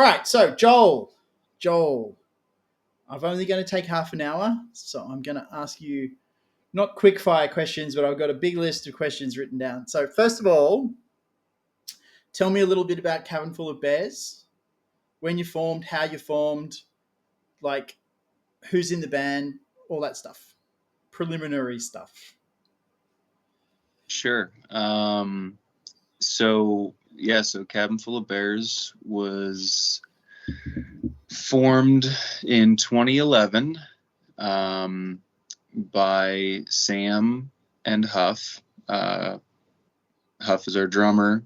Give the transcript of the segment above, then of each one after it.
All right, so Joel, I'm only going to take half an hour, so I'm going to ask you not quick fire questions, but I've got a big list of questions written down. So first of all, tell me a little bit about Cabin Full of Bears, when you formed, how you formed, like who's in the band, all that stuff, preliminary stuff. Sure. So Cabin Full of Bears was formed in 2011 by Sam and Huff. Huff is our drummer.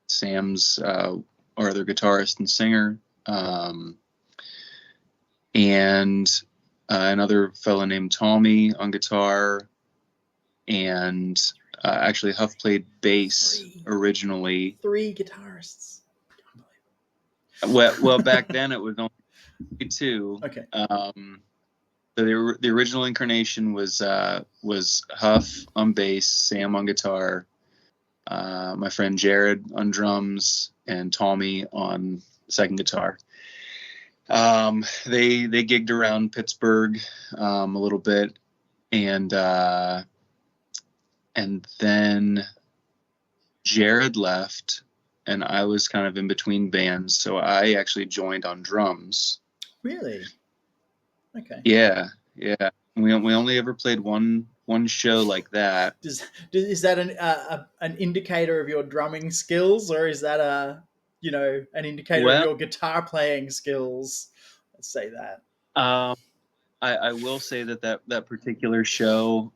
Sam's our other guitarist and singer. And another fellow named Tommy on guitar. And actually, Huff played bass originally. 3 guitarists. Well, back then it was only 2. Okay. So the original incarnation was Huff on bass, Sam on guitar, my friend Jared on drums, and Tommy on second guitar. They gigged around Pittsburgh a little bit, and then Jared left, and I was kind of in between bands, so I actually joined on drums. Really? Okay. Yeah. We only ever played one show like that. Is that an indicator of your drumming skills, or is that an indicator of your guitar playing skills? Let's say that. I will say that particular show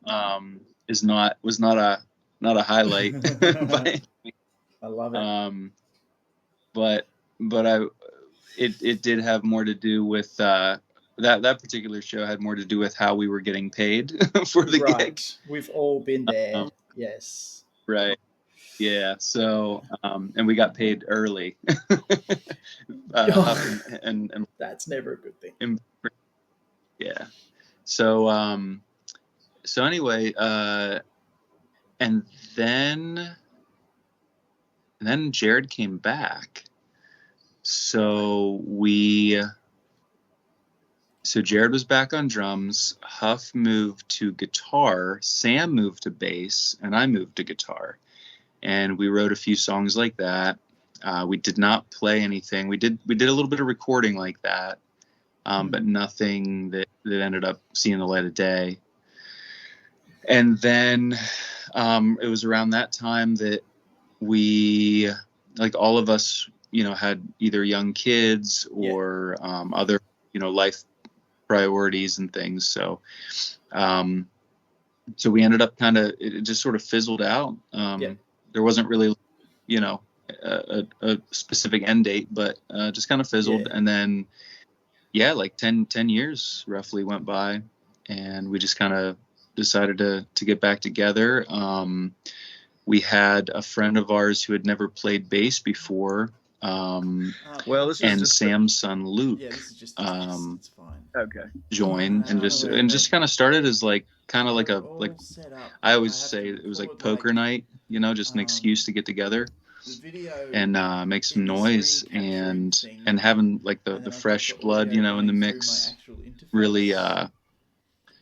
was not a highlight. I love it. But it did have more to do with that particular show had more to do with how we were getting paid for the gig. We've all been there. Yes. Right. Yeah. So and we got paid early. And that's never a good thing. Yeah. So anyway, and then Jared came back. So Jared was back on drums, Huff moved to guitar, Sam moved to bass, and I moved to guitar. And we wrote a few songs like that. We did not play anything. We did a little bit of recording like that, but nothing that ended up seeing the light of day. And then it was around that time that we, like all of us, had either young kids or other, life priorities and things. So we ended up it just sort of fizzled out. There wasn't really, a specific end date, but just kind of fizzled. And then, like 10 years roughly went by, and we just kind of decided to get back together. We had a friend of ours who had never played bass before. Sam's son Luke it's fine. joined and just kind of started as like I always say it was like poker night, just an excuse to get together and make some noise, and having like the fresh blood in the mix really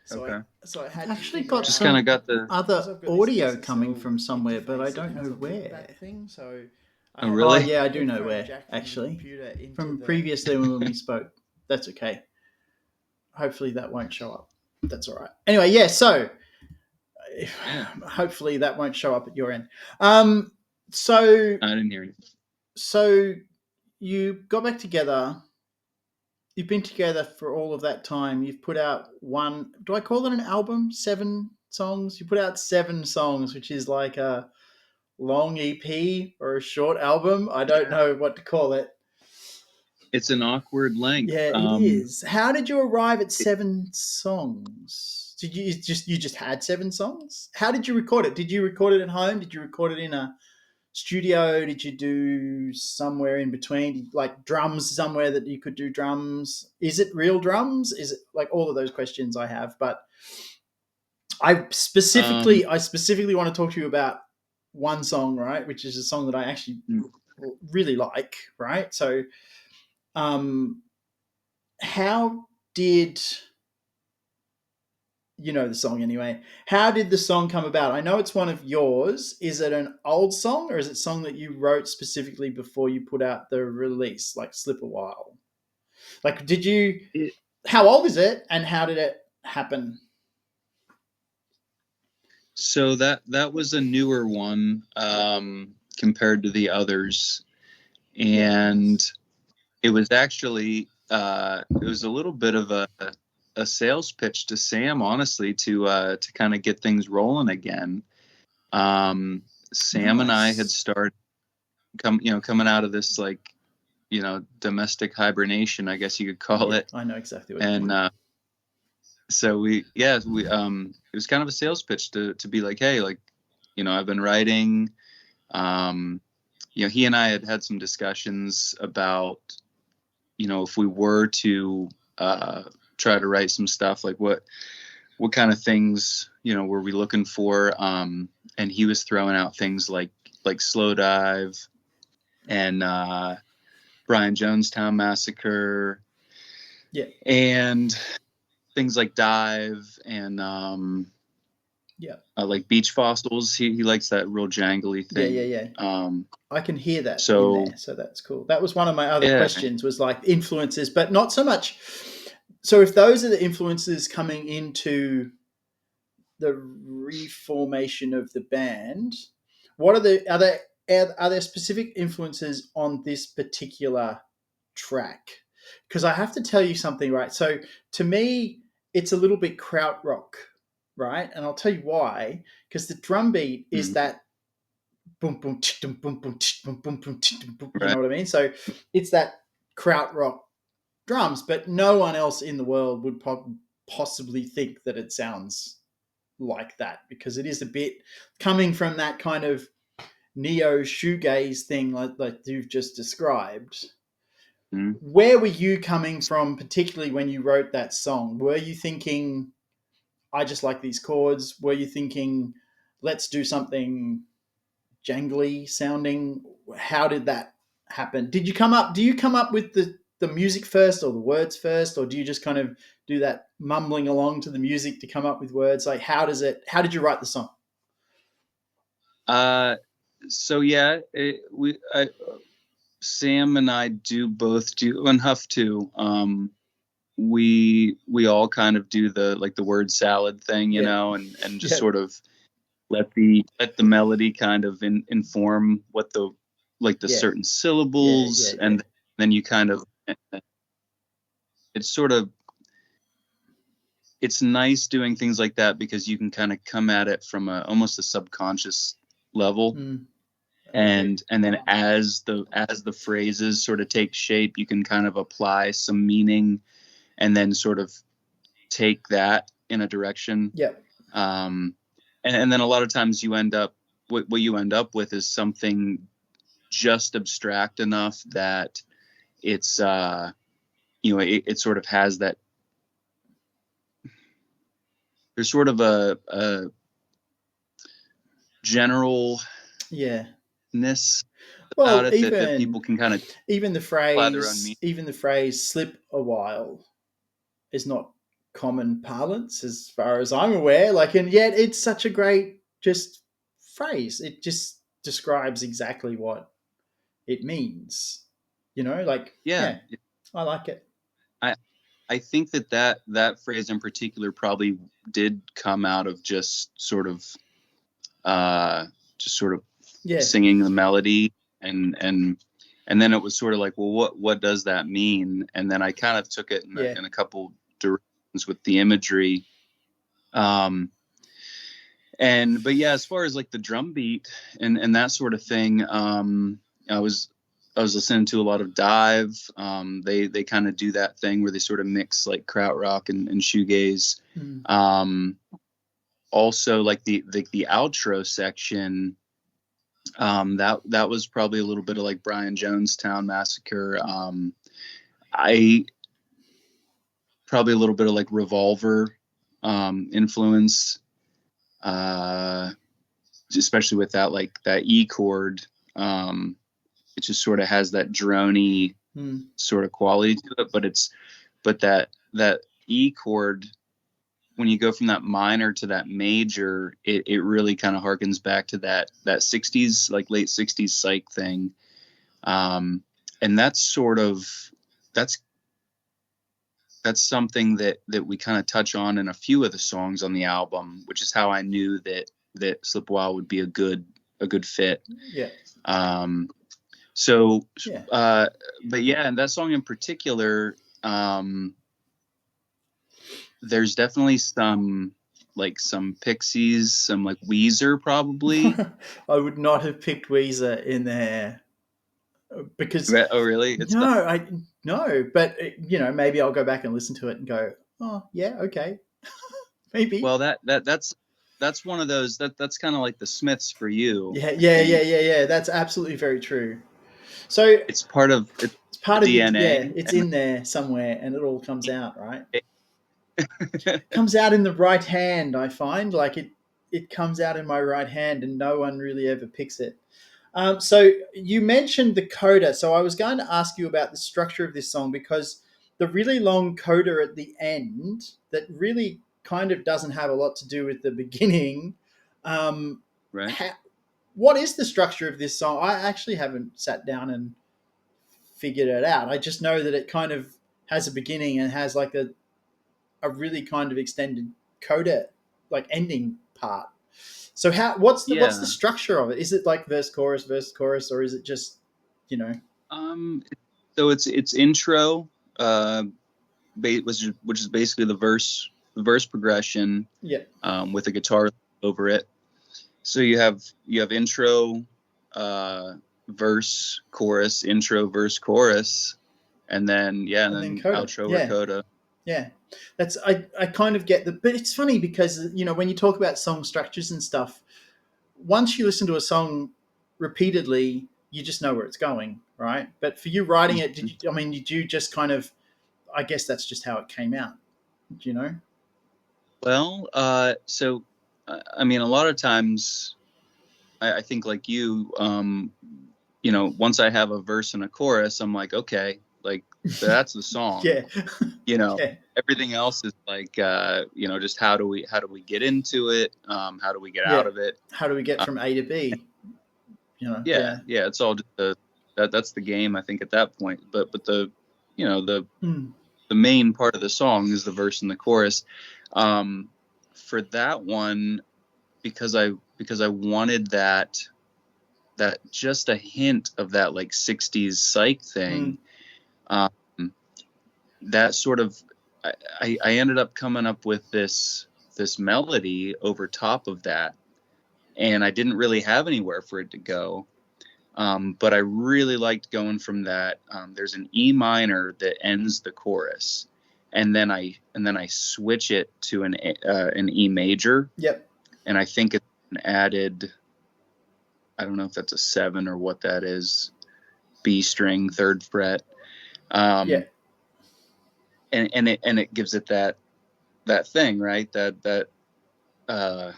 So I had actually got just kind of got the other audio coming from somewhere, but I don't know where. Oh, really? Oh, yeah, I do know where, actually. From previously when we spoke. That's okay. Hopefully that won't show up. That's all right. Anyway, yeah, so hopefully that won't show up at your end. So I didn't hear anything. So you got back together. You've been together for all of that time. You've put out one, do I call it an album? 7 songs? You put out 7 songs, which is like a long EP or a short album. I don't know what to call it. It's an awkward length. Yeah, it is. How did you arrive at 7 songs? Did you just had 7 songs? How did you record it? Did you record it at home? Did you record it in a studio? Did you do somewhere in between, like drums somewhere that you could do drums? Is it real drums? Is it like all of those questions I have? But I specifically want to talk to you about one song, right? Which is a song that I actually really like, right? So Um, how did you know the song anyway? How did the song come about? I know it's one of yours. Is it an old song or is it a song that you wrote specifically before you put out the release, like Slip a While? Like, did you? It, How old is it, and how did it happen? so that was a newer one, Yeah, compared to the others, yeah, and nice. it was actually it was a little bit of a sales pitch to Sam, honestly, to kind of get things rolling again. Um, Sam and I had Nice. started coming out of this, like, domestic hibernation, I guess you could call Yeah, it. I know exactly what you And mean. so we it was kind of a sales pitch to be like, hey, like, I've been writing. Um, he and I had had some discussions about, if we were to uh, try to write some stuff, like what kind of things, were we looking for? And he was throwing out things like Slow Dive and Brian Jonestown Massacre Yeah, and things like Dive and yeah, like Beach Fossils. He likes that real jangly yeah, yeah, thing. yeah. Um, I can hear that in so there, so that's cool. That was one of my other yeah. questions, was like influences, but not so much. So if those are the influences coming into the reformation of the band, what are the are there specific influences on this particular track? Because I have to tell you something, right? So to me, it's a little bit krautrock, right? And I'll tell you why. Because the drum beat is Mhm. that boom boom boom boom boom boom boom boom boom. You Right. know what I mean? So it's that krautrock drums, but no one else in the world would possibly think that it sounds like that, because it is a bit coming from that kind of neo shoegaze thing, like you've just described. Mhm. Where were you coming from, particularly when you wrote that song? Were you thinking, I just like these chords? Were you thinking, let's do something jangly sounding? How did that happen? Did you come up? Do you come up with the music first or the words first, or do you just kind of do that mumbling along to the music to come up with words? Like, how does it? How did you write the song? Uh, so yeah, Sam and I do both do, and Huff too. We all kind of do the word salad thing, Yeah, and just yeah, sort of let the melody kind of inform what the yeah, certain yeah, yeah, syllables, yeah, and then you kind of, it's sort of, it's nice doing things like that because you can kind of come at it from almost a subconscious level. mm, I agree. And then as the phrases sort of take shape, you can kind of apply some meaning and then sort of take that in a direction. Yeah, um, and then a lot of times what you end up with is something just abstract enough that it's it sort of has that, there's sort of a generalness yeah. about Well, it that people can kind of apply their own meaning. even the phrase "slip a while" is not common parlance as far as I'm aware. Like, and yet it's such a great just phrase. It just describes exactly what it means. Like, Yeah, yeah, I like it. I I think that phrase in particular probably did come out of uh just sort of Yeah, singing the melody, and and then it was sort of like, well, what does that mean? And then I kind of took it yeah. in a couple directions with the imagery. um but yeah, as far as like the drum beat and that sort of thing, I was I was listening to a lot of Dive. They kind of do that thing where they sort of mix like krautrock and shoegaze. Mm, Um, Also, like the outro section, that was probably a little bit of like Brian Jonestown Massacre. I Probably a little bit of like Revolver influence, uh, especially with that, like that E chord. It just sort of has that drony. Mm. sort of quality to it, but that E chord, when you go from that minor to that major, it really kind of harkens back to that 60s, like late 60s psych thing. Um, and that's sort of that's that's something that we kind of touch on in a few of the songs on the album, which is how I knew that Slip Wild would be a good fit. Yeah. Um, so, Yeah. uh, but yeah, and that song in particular, there's definitely some Pixies, some like Weezer probably. I would not have picked Weezer in there because Oh, really? It's not. no, I no, but maybe I'll go back and listen to it and go, oh yeah, okay, maybe. Well, that's one of those that's kind of like the Smiths for you, Yeah, I yeah, yeah, think. yeah, yeah. That's absolutely very true. So It's it's the part of your yeah, DNA, it's and in there somewhere, and it all comes out, right? it, Comes out in the right hand. I find like it comes out in my right hand, and no one really ever picks it. So you mentioned the coda. So I was going to ask you about the structure of this song because the really long coda at the end that really kind of doesn't have a lot to do with the beginning. Um, right? ha- what is the structure of this song? I actually haven't sat down and figured it out. I just know that it kind of has a beginning and has like a really kind of extended coda, like ending part. So how what's the Yeah. structure of it? Is it like verse chorus, or is it just you know? Um, so it's intro, uh, which is basically the verse progression, Yeah, with a guitar over it. So you have intro, uh, verse, chorus, intro, verse, chorus, and and then then coda. outro or Yeah, coda. yeah. That's I kind of get the, but it's funny because when you talk about song structures and stuff, once you listen to a song repeatedly, you just know where it's going, right? But for you writing it, did you just kind of? I guess that's just how it came out. Do you know? Well, so I mean, a lot of times I think like you, once I have a verse and a chorus, I'm like, okay, like that's the song. Yeah, You know, yeah, everything else is like, just how do we get into it? How do we get yeah. out of it? How do we get Uh, from A to B? yeah, Yeah. yeah, it's all just that's the game, I think, at that point. But the you know Mm, the main part of the song is the verse and the chorus. Um, for that one, because I wanted that just a hint of that like 60s psych mm, thing, um, that sort of I ended up coming up with this melody over top of that, and I didn't really have anywhere for it to go. But I really liked going from that. There's an E minor that ends the chorus, and then I switch it to an E major, yep. and I think it's an added. I don't know if that's a seven or what that is. B string, third fret, Yeah. um, and it gives it that thing, right? That uh,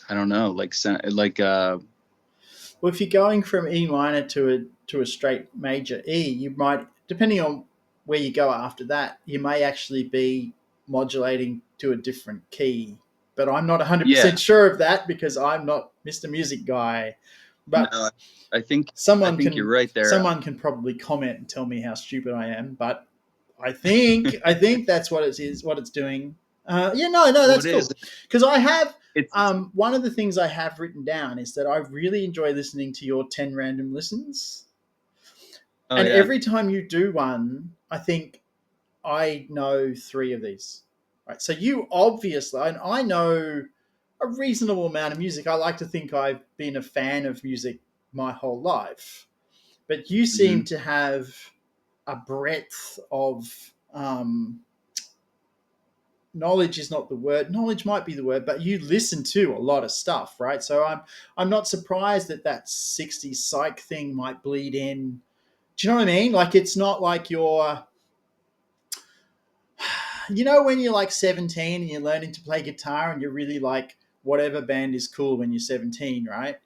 I don't know, like Well, if you're going from E minor to a straight major E, you might, depending on where you go after that, you may actually be modulating to a different key. But I'm not yeah. 100% sure of that because I'm not Mr. Music Guy. But No, I think I someone think you're can right there. someone can probably comment and tell me how stupid I am. But I think that's what it is, what it's doing. Yeah, no, Well, that's it is. cool. Because I have It's one of the things I have written down is that I really enjoy listening to your 10 random listens, oh and yeah. every time you do one, I think I know three of these. Right, so you obviously, and I know a reasonable amount of music. I like to think I've been a fan of music my whole life, but you Hmm. seem to have a breadth of knowledge is not the word. Knowledge might be the word, but you listen to a lot of stuff, right? So I'm not surprised that that 60s psych thing might bleed in. Do you know what I mean? Like it's not like you're when you're like 17 and you're learning to play guitar and you're really like whatever band is cool when you're 17, right?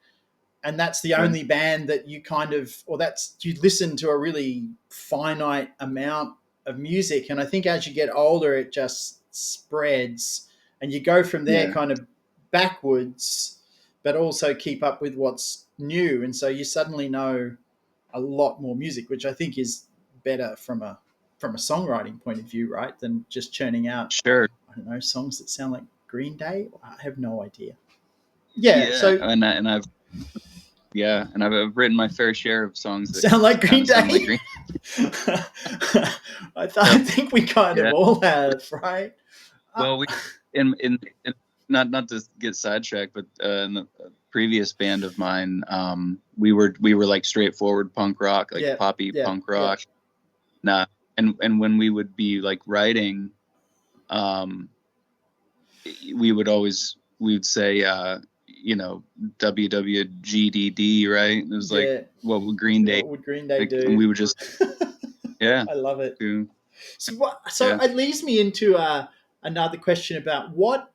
and that's the Right. only band that you kind of, or that's, you listen to a really finite amount of music. And I think as you get older, it just spreads, and you go from there Yeah. kind of backwards, but also keep up with what's new. And so you suddenly know a lot more music, which I think is better from a songwriting point of view, right? Than just churning out, Sure. I don't know, songs that sound like Green Day. I have no idea. Yeah, Yeah. so And I've written my fair share of songs that sound like kind Green of sound like Day. Green. I So think we kind of yeah. all have, right? Uh, Well, we in not to get sidetracked, but in the previous band of mine, we were like straightforward punk rock, like yeah, poppy yeah, punk yeah, rock. Nah, and when we would be like writing, um, we would say WWGDD, right? It was like, yeah. what would Green Day What would Green Day like, and we do? would just yeah, I love it. do So, so yeah. it leads me into another question about what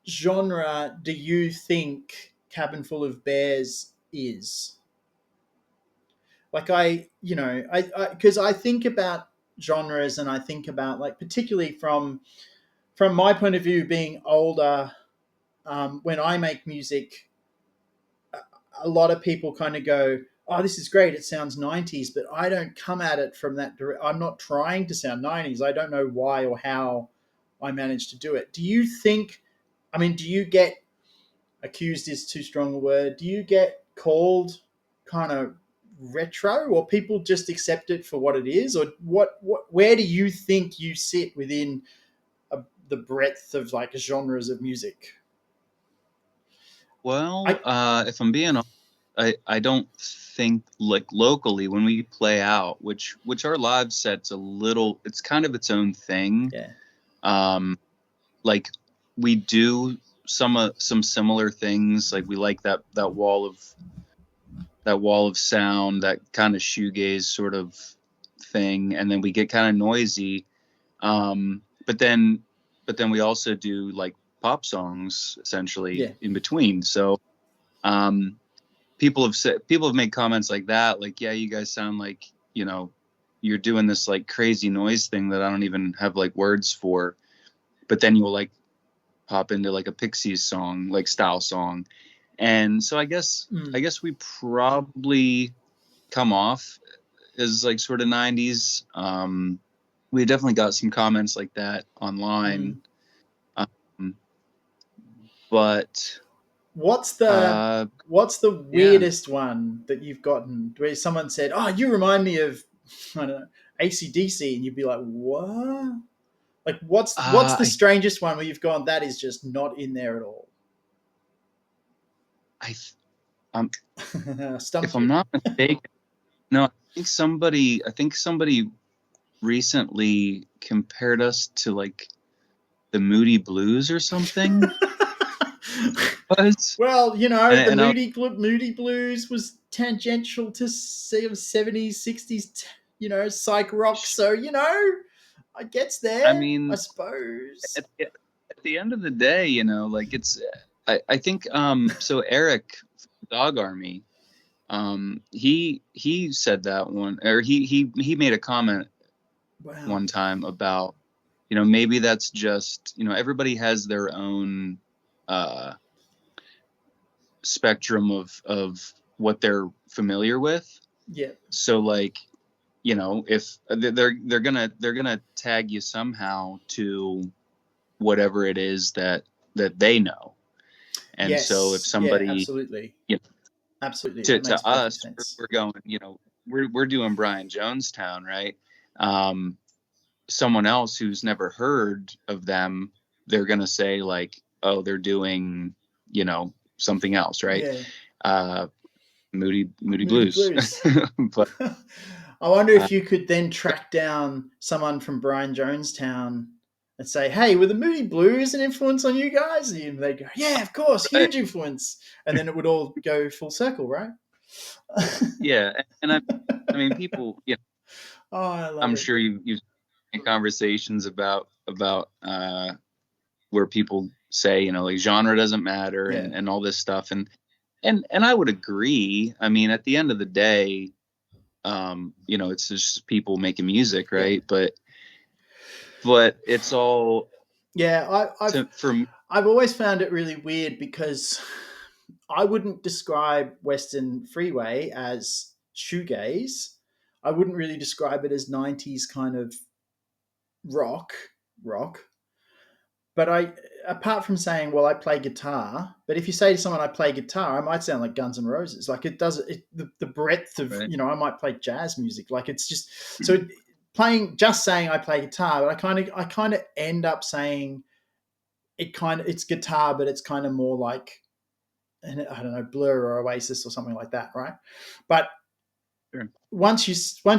genre do you think Cabin Full of Bears is? Like because I think about genres, and I think about, like, particularly from my point of view, being older. When I make music, a lot of people kind of go, "Oh, this is great. It sounds 90s," but I don't come at it from that I'm not trying to sound 90s. I don't know why or how I managed to do it. Do you think, I mean, do you get accused is too strong a word? Do you get called kind of retro, or people just accept it for what it is? Or what where do you think you sit within the breadth of, like, genres of music? I Well, if I'm being honest, I don't think like locally when we play out, which our live set's a little, it's kind of its own thing. Yeah, Um, like we do some similar things. Like we like that wall of sound, that kind of shoegaze sort of thing, and then we get kind of noisy. Um, but then but then we also do like pop songs essentially yeah. in between. So um, people have made comments like that, like, yeah, you guys sound like, you're doing this like crazy noise thing that I don't even have like words for. But then you'll like pop into like a Pixies song, like style song. And so I Mm, guess we probably come off as like sort of 90s. We definitely got some comments like that online. mm. Um, but What's the uh, what's the yeah, weirdest one that you've gotten where someone said, "Oh, you remind me of, I don't know, ACDC," and you'd be like, "What?" Like, what's the I strangest one where you've gone, "That is just not in there at all"? I um, if Stumped I'm you. not mistaken, no, I think somebody recently compared us to like the Moody Blues or something. Was Well, and the and I Moody Blues was tangential to, say, 70s, 60s, psych rock. So, it gets I there, I mean, suppose. at the end of the day, like it's I think so Eric from Dog Army, he said that one, or he made a comment Wow. one time about, maybe that's just, everybody has their own uh spectrum of what they're familiar with. Yeah. So like, if they're gonna tag you somehow to whatever it is that they know. And so if Yes. Yeah, somebody, absolutely. you know, Absolutely. That makes to perfect us, sense. we're going, we're doing Brian Jonestown, right? Um, Someone else who's never heard of them, they're gonna say like, oh, they're doing, something else, right? Yeah. Uh, Moody Moody Blues, Blues. but I wonder uh, if you could then track down someone from Brian Jonestown and say, "Hey, were the Moody Blues an influence on you guys?" And they go, "Yeah, of course, right, huge influence." And then it would all go full circle, right? yeah, and I mean, people, Oh, I love I'm it. sure you've had conversations about where people say, like genre doesn't matter Yeah. and all this stuff. And and I would agree. I mean, at the end of the day, it's just people making music, Yeah, right? But it's all yeah. for me, I've always found it really weird because I wouldn't describe Western Freeway as shoegaze. I wouldn't really describe it as '90s kind of rock, rock. But apart from saying, well, I play guitar, but if you say to someone, I play guitar, I might sound like Guns N' Roses. Like it does, the breadth of, right? I might play jazz music. Like it's just, so playing, just saying I play guitar, but I kind of end up saying it's guitar, but it's kind of more like, I don't know, Blur or Oasis or something like that, right? But Sure. once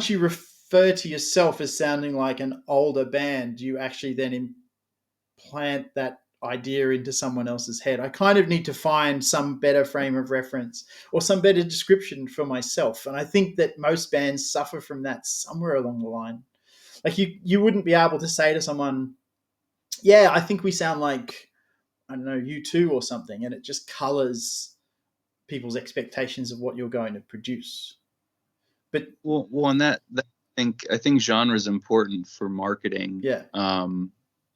you refer to yourself as sounding like an older band, you actually then plant that idea into someone else's head. I kind of need to find some better frame of reference or some better description for myself. And I think that most bands suffer from that somewhere along the line. Like you wouldn't be able to say to someone, yeah, I think we sound like, I don't know, U2 or something, and it just colors people's expectations of what you're going to produce. But And that I think genre is important for marketing. yeah,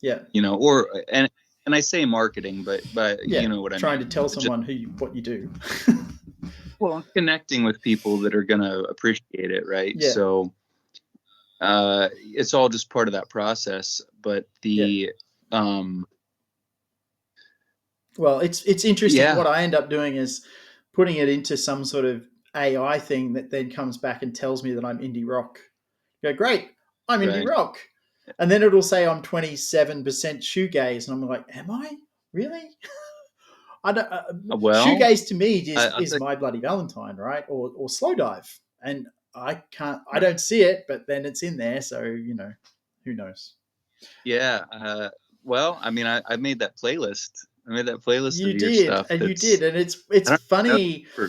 yeah, Or and I say marketing, but you yeah, know what I trying to mean. tell Just someone what you do. connecting with people that are gonna appreciate it, right? Yeah, So it's all just part of that process. But yeah. um, Well, it's interesting. yeah, What I end up doing is putting it into some sort of AI thing that then comes back and tells me that I'm indie rock. I go, great, I'm indie right. rock. And then it'll say I'm 27% shoegaze. And I'm like, am I? Really? I don't, Well, shoegaze to me is, I'll is tell My Bloody Valentine, right? Or slow dive. And I you, don't see it, but then it's in there. So, who knows? yeah. Well, I mean, I made that playlist. I made that playlist You of your did, stuff. and you That's did, and it's I don't funny know.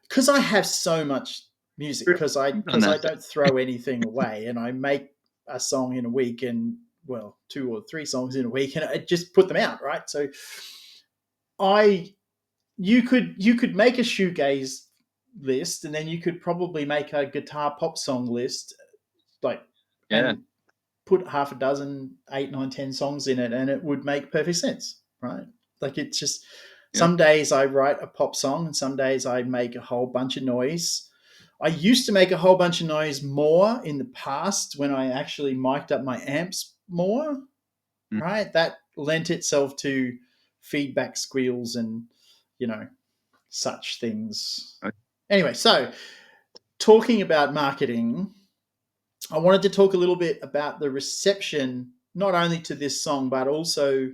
because I have so much music because I On because I that thing. don't throw anything away, and I make a song in a week, and well, two or three songs in a week, and I just put them out, right? So I you could make a shoegaze list, and then you could probably make a guitar pop song list, like, Yeah, and put half a dozen, eight, nine, 10 songs in it, and it would make perfect sense, right? Like it's just yeah. some days I write a pop song, and some days I make a whole bunch of noise. I used to make a whole bunch of noise more in the past when I actually mic'd up my amps more, Mm, right? That lent itself to feedback squeals and, you know, such things. okay. Anyway, so talking about marketing, I wanted to talk a little bit about the reception, not only to this song, but also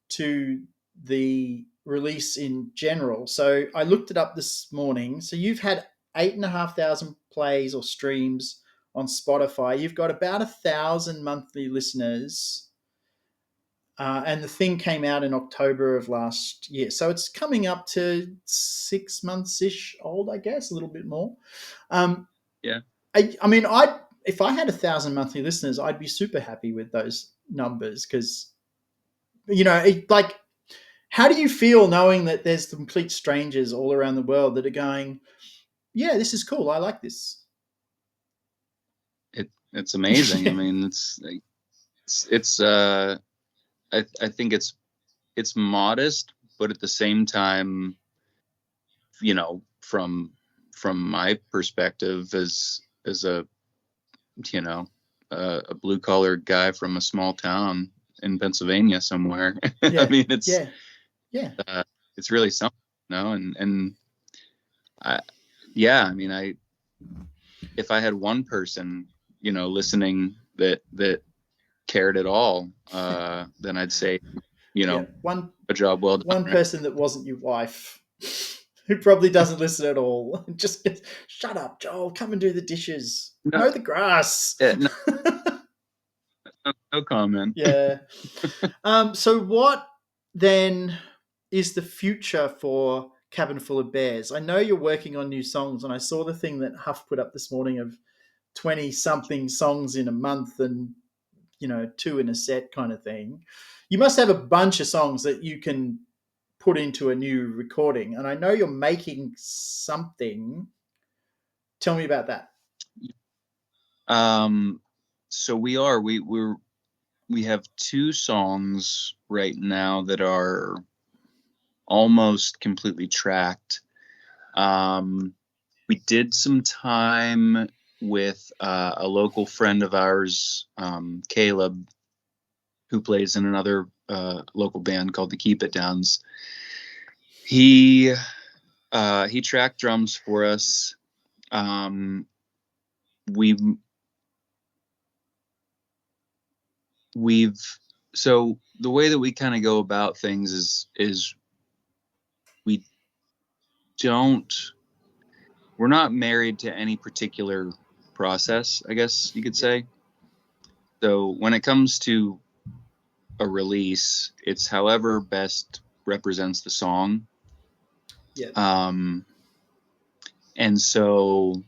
to the release in general. So I looked it up this morning. So you've had 8,500 plays or streams on Spotify. You've got about 1,000 monthly listeners. And the thing came out in October of last year. So it's coming up to 6 months ish old, I guess, a little bit more. Um, Yeah. I mean, I if I had 1,000 monthly listeners, I'd be super happy with those numbers because like, how do you feel knowing that there's complete strangers all around the world that are going, yeah, this is cool, I like this. It's amazing. I Yeah, mean, it's I think it's modest, but at the same time, from my perspective as you know a blue collar guy from a small town in Pennsylvania somewhere. I yeah, mean, it's yeah, yeah, uh, it's really something, and I yeah, I mean, I if I had one person, listening that cared at all, then I'd say, you yeah. know, One a job well done, one right? person that wasn't your wife, who probably doesn't listen at all, just gets, shut up, Joel, come and do the dishes, No, mow the grass. no, no comment. Yeah. So what then is the future for Cabin Full of Bears? I know you're working on new songs, and I saw the thing that Huff put up this morning of 20 something songs in a month and, two in a set kind of thing. You must have a bunch of songs that you can put into a new recording, and I know you're making something. Tell me about that. Um, so we have two songs right now that are almost completely tracked. We did some time with a local friend of ours, Caleb, who plays in another local band called the Keep It Downs. He tracked drums for us. Um, we we've so the way that we kind of go about things is we don't we're not married to any particular process, I guess you could Yeah, say. So when it comes to a release, it's however best represents the song. yeah, Um, and so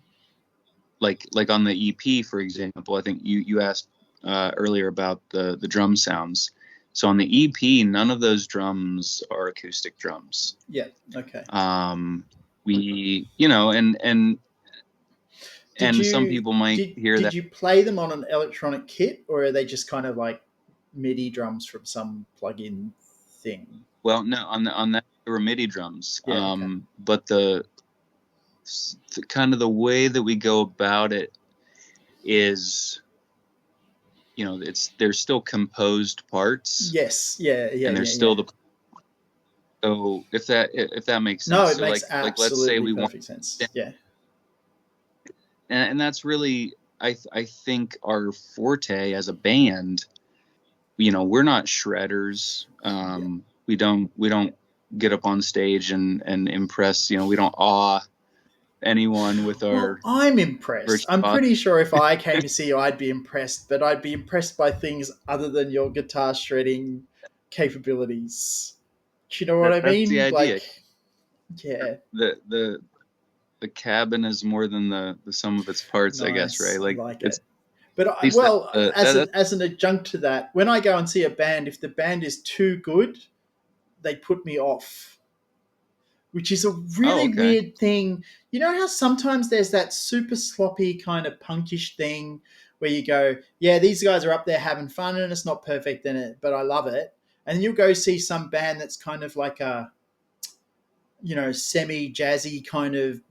like on the EP, for example, I think you asked earlier about the drum sounds. So on the EP, none of those drums are acoustic drums. yeah. Okay. Um, we, you know, Did and some you people might did hear did that. you play them on an electronic kit, or are they just kind of like MIDI drums from some plug-in thing? Well, no, on that there were MIDI drums. Yeah. Okay. But the kind of the way that we go about it is, you know, it's there's still composed parts, Yes. Yeah. Yeah. and Yeah. there's Yeah. still the so if that makes No, sense. it So makes like let's say absolutely we want, perfect sense. Yeah. and that's really I think our forte as a band. You know, we're not shredders. Yeah. We don't get up on stage and impress. You know, we don't awe anyone with Well, our I'm impressed. I'm virtuosity. pretty sure if I came to see you, I'd be impressed, but I'd be impressed by things other than your guitar shredding capabilities. Do you know what I That's the mean? idea. Like, yeah, The the the cabin is more than the sum of its parts, I guess, right? nice. I Like like it's it. But at least well, that's as an adjunct to that, when I go and see a band, if the band is too good, they put me off, which is a oh, really okay. weird thing. You know how sometimes there's that super sloppy kind of punkish thing where you go, yeah, these guys are up there having fun and it's not perfect in it, but I love it. And then you'll go see some band that's kind of like a, semi jazzy kind of,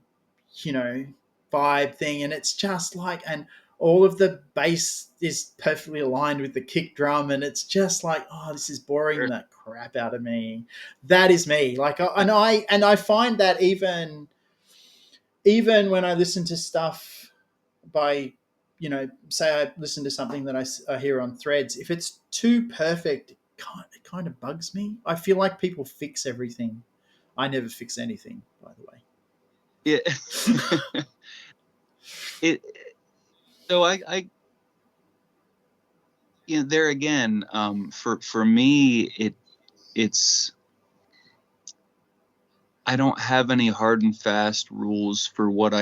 you know, vibe thing. And it's just like, and all of the bass is perfectly aligned with the kick drum. And it's just like, oh, this is boring Sure. the crap out of me. That is me. Like, and I find that even when I listen to stuff by, say I listen to something that I hear on Threads, if it's too perfect, it kind of bugs me. I feel like people fix everything. I never fix anything, by the Yeah. way. it so you know, there again, for me it's I don't have any hard and fast rules for what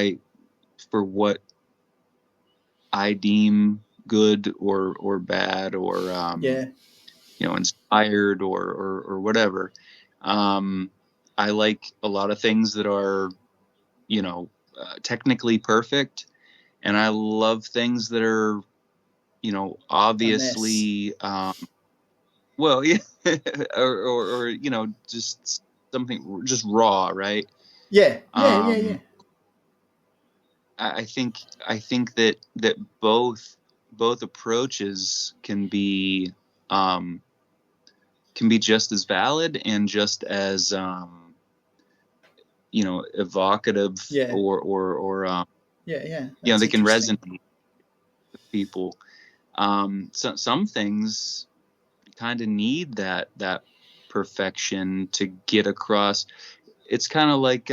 I deem good or bad or Yeah, you know, inspired or whatever. Um, I like a lot of things that are, you know, technically perfect, and I love things that are, you know, a mess. obviously, well, yeah, or you know, just something just raw, right? Yeah, yeah, yeah, yeah. Um, I think that both approaches um, can be just as valid and just as you know, evocative Yeah, or yeah, yeah. you know, That's they can interesting. resonate with people. Some things kind of need that perfection to get across. It's kind of like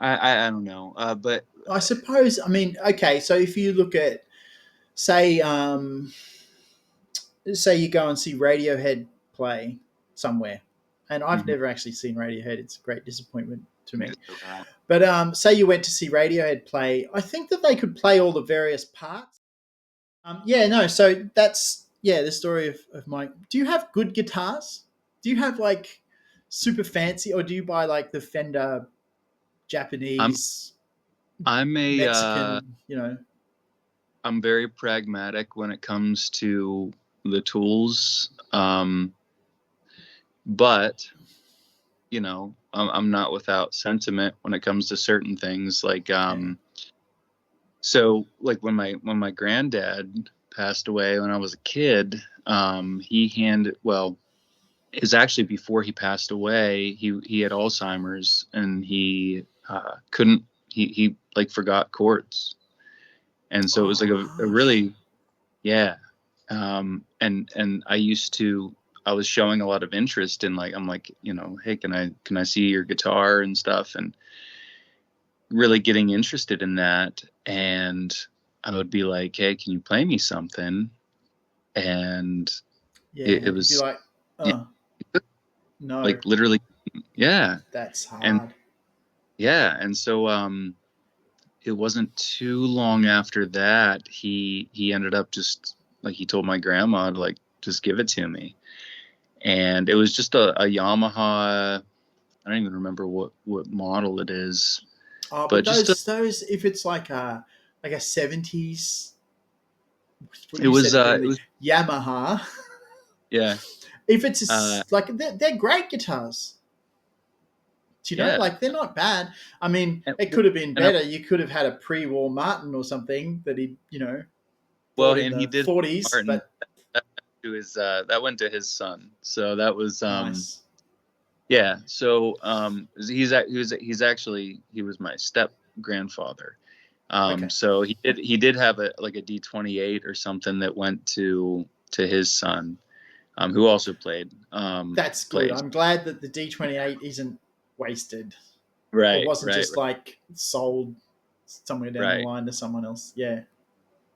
I don't know, but I suppose. I mean, okay. So if you look at, say, say you go and see Radiohead play somewhere, and I've mhm, never actually seen Radiohead. It's a great disappointment to yeah, me. so that. But say you went to see Radiohead play, I think that they could play all the various parts. Yeah, no. So Yeah, the story of Mike. Do you have good guitars? Do you have like super fancy, or do you buy like the Fender I'm Japanese, I'm a Mexican? I'm very pragmatic when it comes to the tools. But I'm not without sentiment when it comes to certain things. Like Yeah. so like when my granddad passed away when I was a kid, he handed well, it was actually before he passed away. He had Alzheimer's, and he couldn't he like forgot chords, and so it was Oh, like a harsh. really, yeah. And I was showing a lot of interest in, like, I'm like, hey, can I see your guitar and stuff, and really getting interested in that. And I would be like, hey, can you play me something? And Yeah, it and he'd be was, like, yeah, no, like literally, yeah. that's And hard. yeah, and so it wasn't too long after that he ended up just, like, he told my grandma to, like, just give it to me. And it was just a Yamaha. I don't even remember what model it is, Oh, but but just those if it's like a 70s, what it you was said it earlier, was Yamaha. yeah, If it's uh like they're great guitars. yeah. Like they're not bad. I mean, and, it could have been and I, better. You could have had a pre-war Martin or something that he, well, bought in and he the did '40s. Martin. But That went to his son, so that was nice. yeah. So he was my step grandfather. Okay, So he did have a, like, a D28 or something that went to his son, who also that's good. plays. I'm glad that the D28 isn't wasted, or Right, wasn't right, just like sold somewhere down the right. line to someone else. Yeah,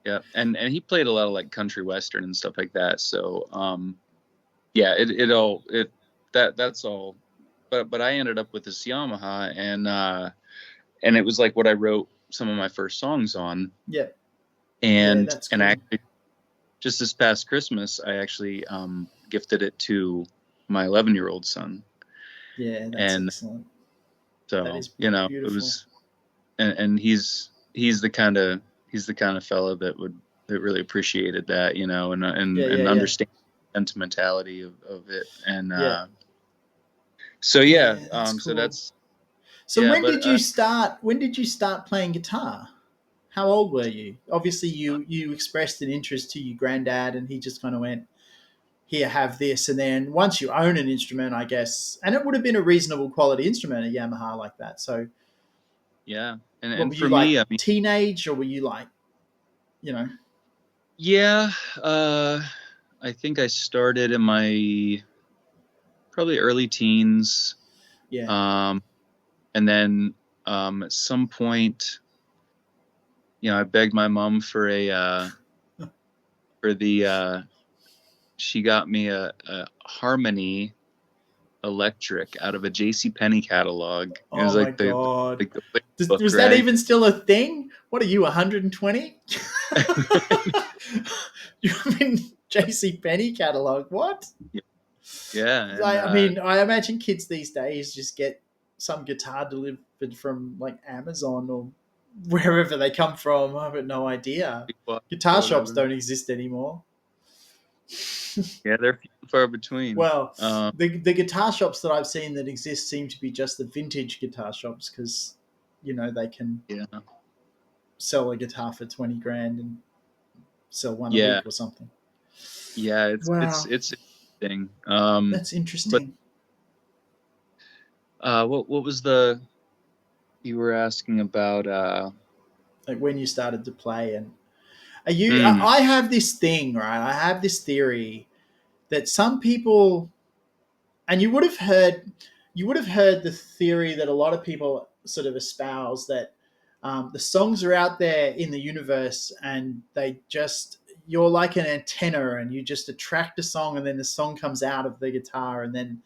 Yeah, and he played a lot of, like, country western and stuff like that. So yeah, it all it that's all. But I ended up with this Yamaha, and it was like what I wrote some of my first songs on. yeah, yeah. and That's and cool. actually, just this past Christmas, I actually gifted it to my 11-year-old son. Yeah, that's And excellent. That so, is it beautiful. was, and he's the kind of fella that really appreciated that, and Yeah, yeah, yeah, understand the sentimentality of it. And yeah, so yeah, yeah. That's so cool. that's, So yeah. when But did you start? When did you start playing guitar? How old were you? Obviously, you expressed an interest to your granddad, and he just kind of went, "Here, have this." And then once you own an instrument, I guess, and it would have been a reasonable quality instrument, a Yamaha like that. So, yeah, and what were for you like, me, I mean, teenage, or were you like, you know, yeah, uh I think I started in my probably early teens. yeah? um and then at some point, I begged my mom for the she got me a Harmony electric out of a J.C. Penney catalog. It was Oh my like the god, like the Witch book, was that right? even still a thing? What are you, 120? You mean JC Penney catalog? What? Yeah, and I mean, I imagine kids these days just get some guitar delivered from like Amazon or wherever they come from. I have no idea. or Guitar shops whatever. don't exist anymore. Yeah, they're few and far between. Well, the guitar shops that I've seen that exist seem to be just the vintage guitar shops because, they can Yeah, sell a guitar for 20 grand and sell one a yeah, week or something. yeah. It's Wow, it's interesting. that's But interesting. what was the you were asking about? Like when you started to play, and are you? Mm, I have this thing, right? I have this theory that some people, and you would have heard the theory that a lot of people sort of espouse that the songs are out there in the universe, and you're like an antenna, and you just attract a song, and then the song comes out of the guitar, and then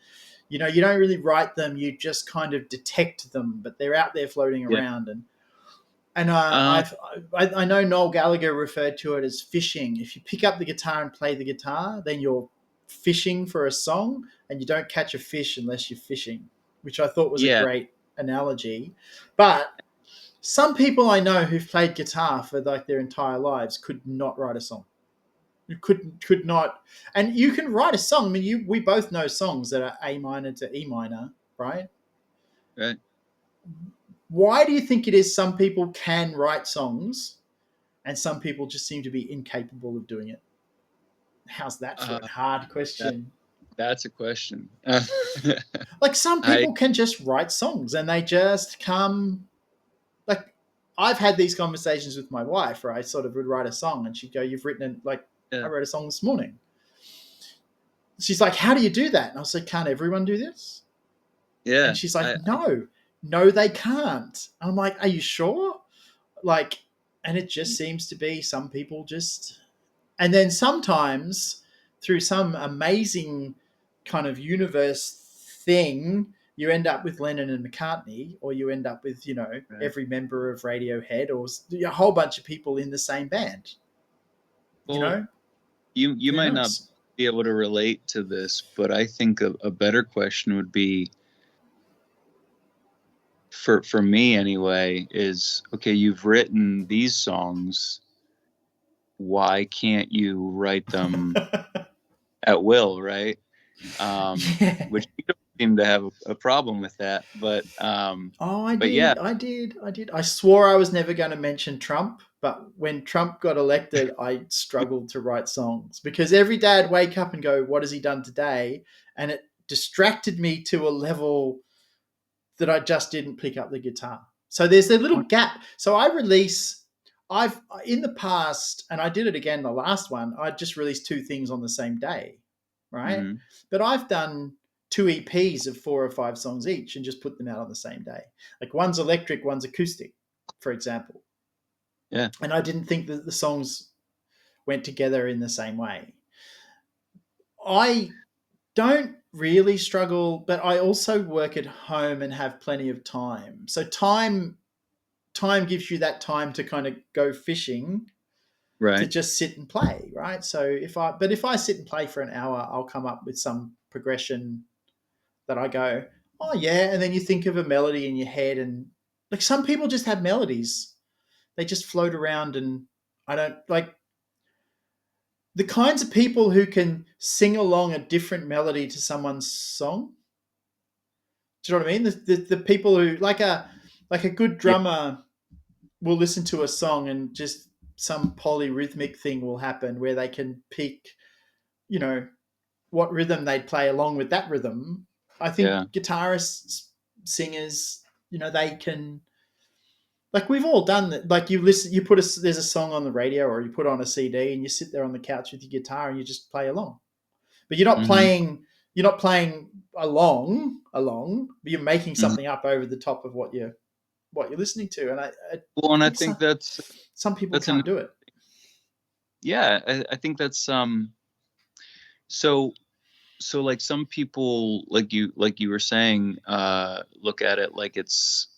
you don't really write them, you just kind of detect them, but they're out there floating yeah, around. And Um, I know Noel Gallagher referred to it as fishing. If you pick up the guitar and play the guitar, then you're fishing for a song, and you don't catch a fish unless you're fishing, which I thought was a yeah, great analogy. But some people I know who've played guitar for like their entire lives could not write a song. You could not, and you can write a song. I mean, we both know songs that are A minor to E minor, right? right. Why do you think it is some people can write songs and some people just seem to be incapable of doing it? How's that for a Uh, hard that question? that's a question. Like some I people can just write songs and they just come like I've had these conversations with my wife where I sort of would write a song and she'd go, "You've written it like I yeah, wrote a song this morning." She's like, "How do you do that?" And I was like, "Can't everyone do this?" And yeah. she's like, "No, no, they can't." And I'm like, "Are you sure?" Like, and it just seems to be some people just, and then sometimes through some amazing kind of universe thing, you end up with Lennon and McCartney, or you end up with, Right. every member of Radiohead or a whole bunch of people in the same band. You Well, know, you who might not knows? be able to relate to this, but I think a better question would be for me anyway, is okay, you've written these songs, why can't you write them at will, right? Yeah. Which you don't seem to have a problem with that, Oh, I but yeah, did. I did. I did. I swore I was never going to mention Trump, but when Trump got elected, I struggled to write songs because every day I'd wake up and go, "What has he done today?" And it distracted me to a level that I just didn't pick up the guitar. So there's a little gap. So I release. I've in the past, and I did it again the last one. I just released two things on the same day, right? hmm But I've done two EPs of 4 or 5 songs each and just put them out on the same day. Like one's electric, one's acoustic, for example. yeah, And I didn't think that the songs went together in the same way. I don't really struggle, but I also work at home and have plenty of time. So time gives you that time to kind of go fishing, to right, just sit and play, right? So if I sit and play for an hour, I'll come up with some progression that I go, "Oh yeah," and then you think of a melody in your head, and like some people just have melodies, they just float around, and I don't like the kinds of people who can sing along a different melody to someone's song. Do you know what I mean? The people who like a good yeah, drummer will listen to a song and just some polyrhythmic thing will happen where they can pick, you know, what rhythm they'd play along with that rhythm. I think yeah, guitarists, singers, they can, like we've all done that. Like you listen, there's a song on the radio or you put on a CD and you sit there on the couch with your guitar and you just play along. But hmm you're not playing along, but you're making hmm something up over the top of what you're listening to. And Well, I and I think think some people that's an can't do it. yeah, I think that's so so like some people like you were saying look at it like it's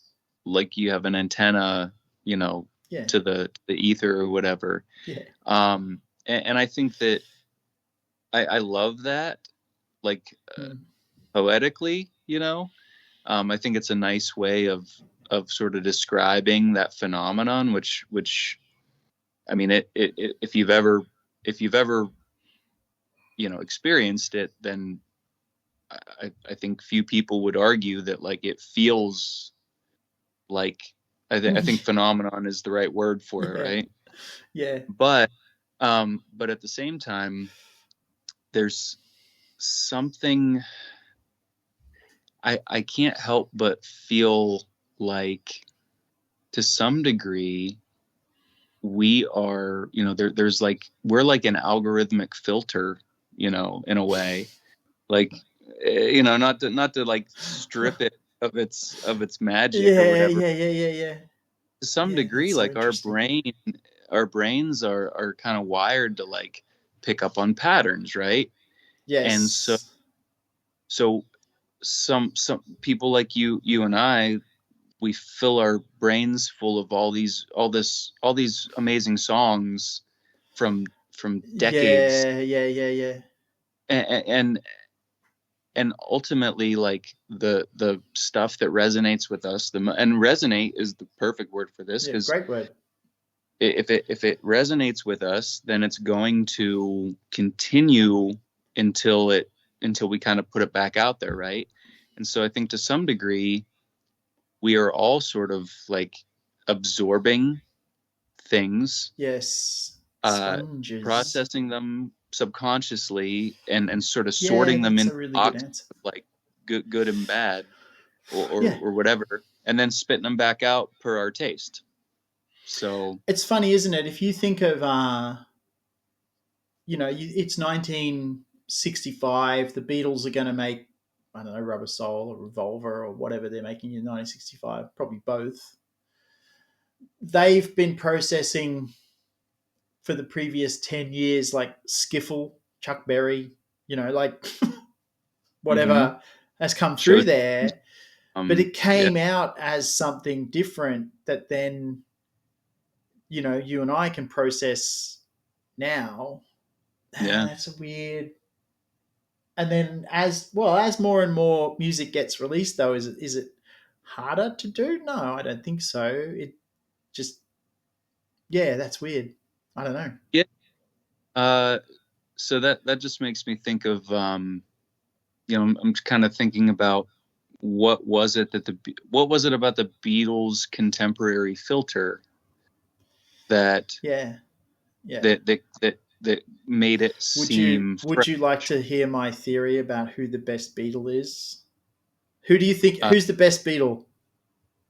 like you have an antenna, you know, Yeah, to the ether or whatever. yeah, And I think that I love that, like mm, poetically, you know. I think it's a nice way of sort of describing that phenomenon, which I mean, if you've ever experienced it, then I think few people would argue that like it feels like I think phenomenon is the right word for it, yeah, right? yeah, But but at the same time, there's something I can't help but feel like to some degree we are, there's like we're like an algorithmic filter, in a way. Like not to like strip it of its magic or yeah, whatever. yeah, yeah, yeah, yeah. To some Yeah, degree, that's so like our interesting. brains are kind of wired to like pick up on patterns, right? And so Yes. so some people like you and I, we fill our brains full of all these amazing songs from decades, Yeah, yeah, yeah, yeah. and and ultimately, like the stuff that resonates with us, and resonate is the perfect word for this, Yeah, because great word. if it resonates with us, then it's going to continue until it until we kind of put it back out there, right? And so I think to some degree we are all sort of like absorbing things, Yes. uh, Sponges. processing them subconsciously, and sort of Yeah, sorting them that's into a really good boxes answer. of like good and bad, Yeah. or whatever, and then spitting them back out per our taste. So It's funny, isn't it? If you think of, it's 1965, the Beatles are going to make, I don't know, Rubber Soul or Revolver or whatever they're making in 1965, probably both. They've been processing for the previous 10 years, like skiffle, Chuck Berry, like mm-hmm. whatever has come through Shows there, but it yeah, came out as something different that then, you and I can process now. yeah, That's a weird. And then as more and more music gets released, though, is it harder to do? No, I don't think so. It just, yeah, that's weird. I don't know. yeah. uh so that just makes me think of, I'm kind of thinking about what was it about the Beatles contemporary filter that Yeah, yeah. that made it Would you seem would fresh. you like to hear my theory about who the best Beatle is? Who do you think? Uh, Who's the best Beatle?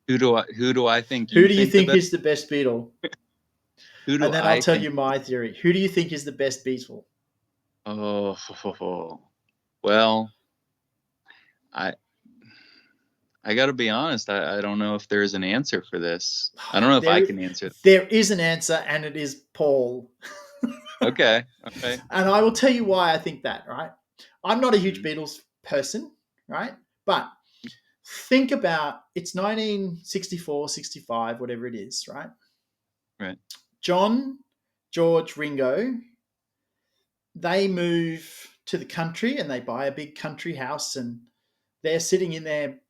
who do I think Who you do you think the think best? is the best Beatle? Who do And then I'll I tell think? you my theory. Who do you think is the best Beatle? Oh, well, I I got to be honest. I don't know if there's an answer for this. I don't know if I There, can answer. there is an answer, and it is Paul. Okay, okay. And I will tell you why I think that. Right, I'm not a huge Mm-hmm. Beatles person, right? But think about it's 1964, 65, whatever it is, right? Right. John, George, Ringo, they move to the country and they buy a big country house and they're sitting in their,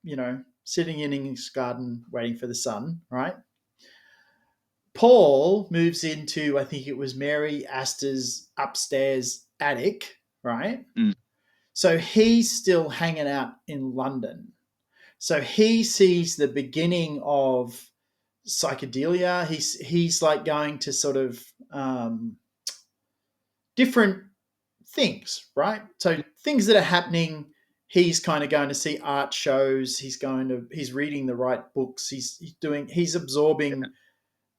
sitting in English garden waiting for the sun, right? Paul moves into, I think it was Mary Astor's upstairs attic, right? Mm, So he's still hanging out in London. So he sees the beginning of psychedelia. He's like going to sort of different things, right? So things that are happening, he's kind of going to see art shows. He's reading the right books. He's absorbing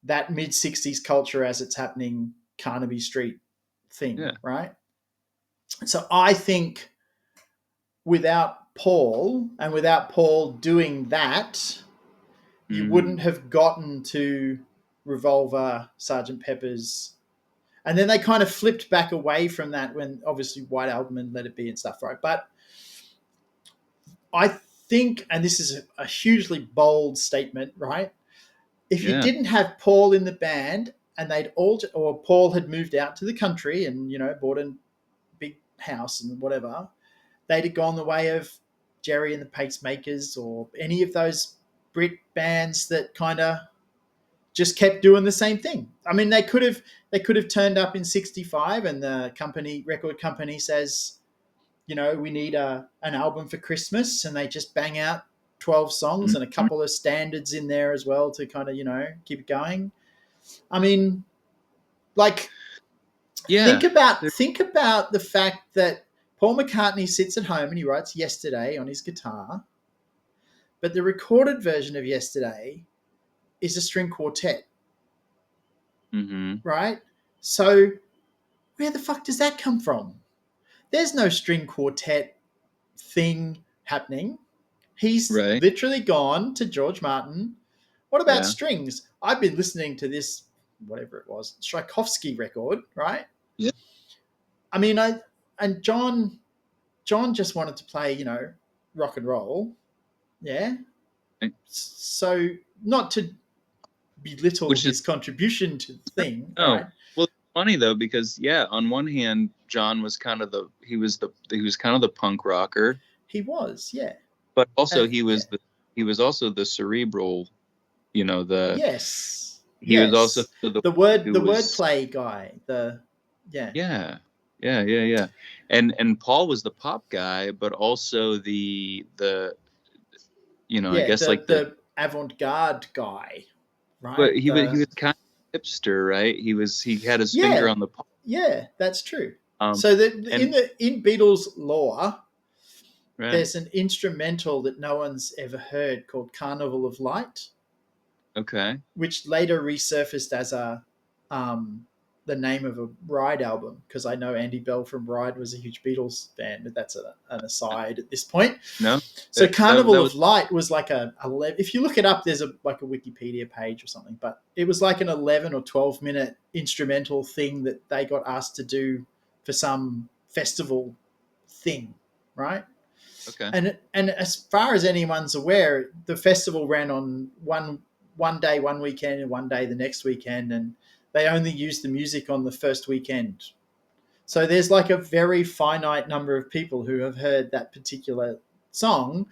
that mid '60s culture as it's happening, Carnaby Street thing, yeah. right? So I think without Paul doing that, you Mm, wouldn't have gotten to Revolver, Sergeant Pepper's, and then they kind of flipped back away from that when obviously White Album and Let It Be and stuff, right? But I think, and this is a hugely bold statement, right? If you yeah. didn't have Paul in the band and or Paul had moved out to the country and, bought a big house and whatever, they'd have gone the way of Jerry and the Pacemakers or any of those Brit bands that kind of just kept doing the same thing. I mean, they could have turned up in '65 and the record company says, we need an album for Christmas, and they just bang out 12 songs and a Mhm. couple of standards in there as well to kind of, keep it going. I mean, like Yeah. think about the fact that Paul McCartney sits at home and he writes Yesterday on his guitar, but the recorded version of Yesterday is a string quartet, Hmm. right? So where the fuck does that come from? There's no string quartet thing happening. He's Right. literally gone to George Martin. What about Yeah. strings? I've been listening to this, whatever it was, Tchaikovsky record, right? Yeah. I mean, and John just wanted to play, rock and roll, yeah. So not to belittle Which is his contribution to the thing, oh right? well, it's funny though because yeah, on one hand, John was kind of he was kind of the punk rocker, He was, yeah. but also Yeah. he was also the cerebral, you know, the Yes. he was also Yes. the The who was wordplay guy. Yeah. yeah, yeah. And Paul was the pop guy, but also the you know, I Yeah, guess like the the avant-garde guy, but right? he The was kind of hipster, right? He had his finger Yeah. on the pulse. Yeah, that's true. Um So and in Beatles lore, right, there's an instrumental that no one's ever heard called Carnival of Light, okay, which later resurfaced as um, the name of a Ride album, because I know Andy Bell from Ride was a huge Beatles fan, but that's an aside at this point. no, So Carnival that of was Light was like if you look it up, there's like a Wikipedia page or something, but it was like an 11 or 12 minute instrumental thing that they got asked to do for some festival thing, right? okay. And as far as anyone's aware, the festival ran on one day, one weekend, and one day the next weekend, and they only used the music on the first weekend. So there's like a very finite number of people who have heard that particular song,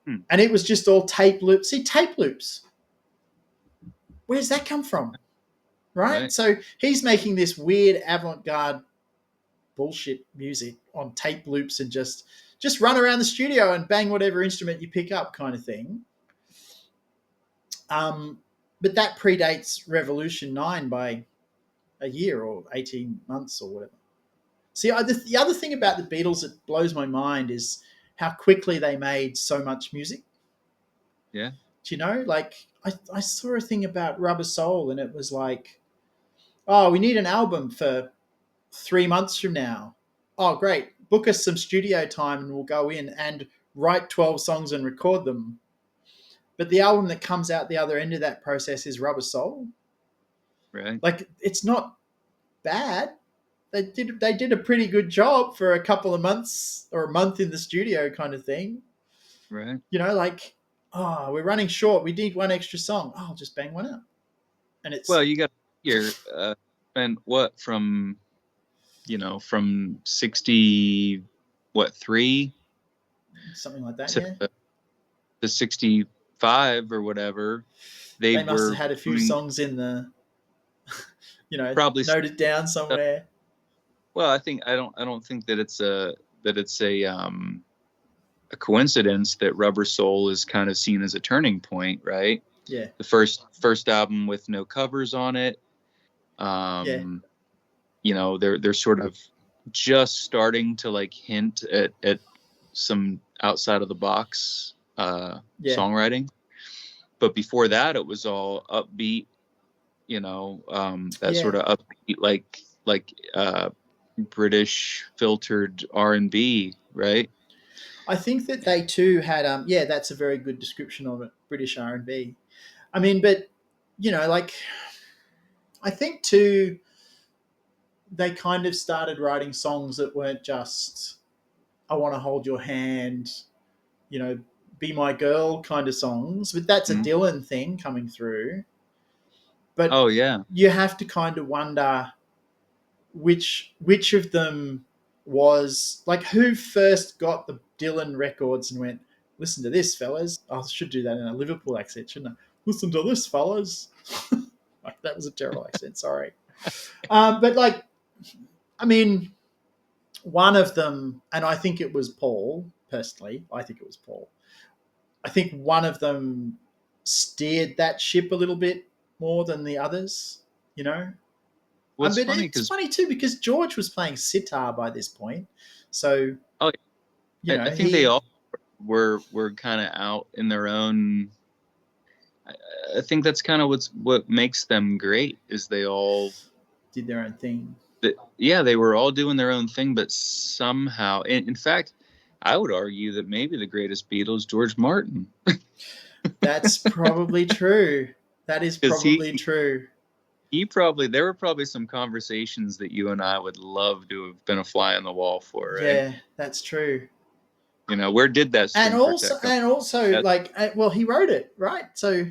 Hmm, and it was just all tape loops. See, tape loops. Where's that come from? Right? right. So he's making this weird avant-garde bullshit music on tape loops and just run around the studio and bang whatever instrument you pick up, kind of thing. Um, but that predates Revolution 9 by a year or 18 months or whatever. See, the other thing about the Beatles that blows my mind is how quickly they made so much music. Yeah, Do you know? Like, I saw a thing about Rubber Soul and it was like, oh, we need an album for 3 months from now. Oh, great. Book us some studio time and we'll go in and write 12 songs and record them. But the album that comes out the other end of that process is Rubber Soul. right, Like, it's not bad. They did a pretty good job for a couple of months or a month in the studio, kind of thing. right. You know, like, oh, we're running short. We need one extra song. Oh, I'll just bang one out. And Well, it's you got here spent what from you know from 60 what 3 something like that. to Yeah, to 65 or whatever. They they must were have had a few doing songs in the, probably noted down stuff. somewhere. Well, I don't think that it's a coincidence that Rubber Soul is kind of seen as a turning point, right? Yeah, The first album with no covers on it. yeah, Um, you know, they're sort of just starting to like hint at some outside of the box yeah, songwriting. But before that, it was all upbeat, that yeah. sort of upbeat, like British filtered R&B, right? I think that they too had yeah, that's a very good description of it. British R&B. I mean, but like I think too they kind of started writing songs that weren't just I want to hold your hand, you know, be my girl kind of songs, but that's a Mhm. Dylan thing coming through. But Oh yeah, you have to kind of wonder which of them was like who first got the Dylan records and went, listen to this, fellas. I should do that in a Liverpool accent, shouldn't I? Listen to this, fellas. Like, that was a terrible accent. Sorry, but like, I mean, one of them, and I think it was Paul. Personally, I think it was Paul. I think one of them steered that ship a little bit more than the others. You know, what's but funny it's because funny too because George was playing sitar by this point, so oh, I think they he all were kind of out in their own. I think that's kind of what makes them great is they all did their own thing. yeah, they were all doing their own thing, but somehow, in fact, I would argue that maybe the greatest Beatles, George Martin, That's probably true. That is because probably true. he probably there were probably some conversations that you and I would love to have been a fly on the wall for, right? Yeah, that's true. Where did that And string also, quartet come from? like, well, he wrote it, right? So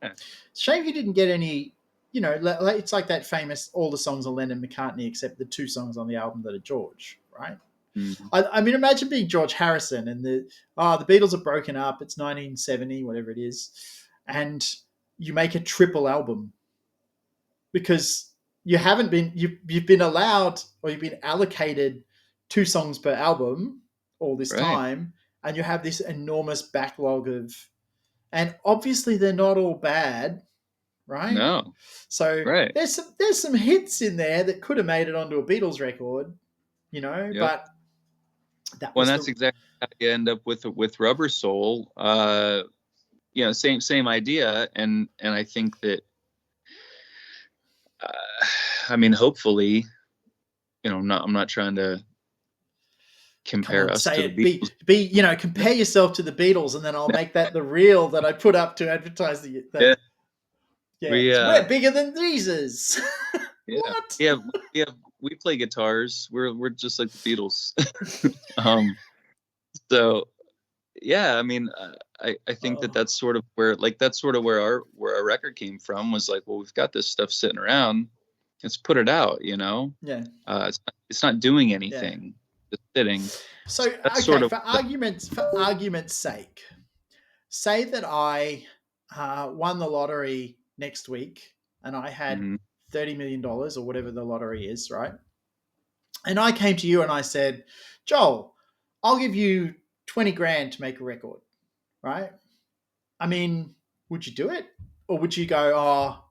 Yeah. shame he didn't get any. Like, it's like that famous all the songs are Lennon McCartney except the two songs on the album that are George, right? Mhm. I mean, imagine being George Harrison and the Beatles are broken up. It's 1970, whatever it is, and you make a triple album because you've been allowed or you've been allocated two songs per album all this Right. time, and you have this enormous backlog of, and obviously they're not all bad, right? No. So Right. there's some hits in there that could have made it onto a Beatles record, Yep. but that Well, and was that's the exactly how you end up with Rubber Soul. Same idea, and I think that, uh, I mean, hopefully, I'm not trying to come compare on, us say to the it. Be Beatles. be compare yourself to the Beatles, and then I'll make that the reel that I put up to advertise Yeah, yeah, we we're bigger than these. yeah, What? we play guitars. We're just like the Beatles. um, so yeah, I mean, I think that Oh, that's sort of where our record came from, was like, well, we've got this stuff sitting around, let's put it out. yeah, It's not doing yeah. anything, just sitting. So So that's okay, sort of for argument's sake, say that I won the lottery next week, and I had mhm. $30 million or whatever the lottery is, right? And I came to you and I said, Joel, I'll give you 20 grand to make a record, right? I mean, would you do it? Or would you go, oh,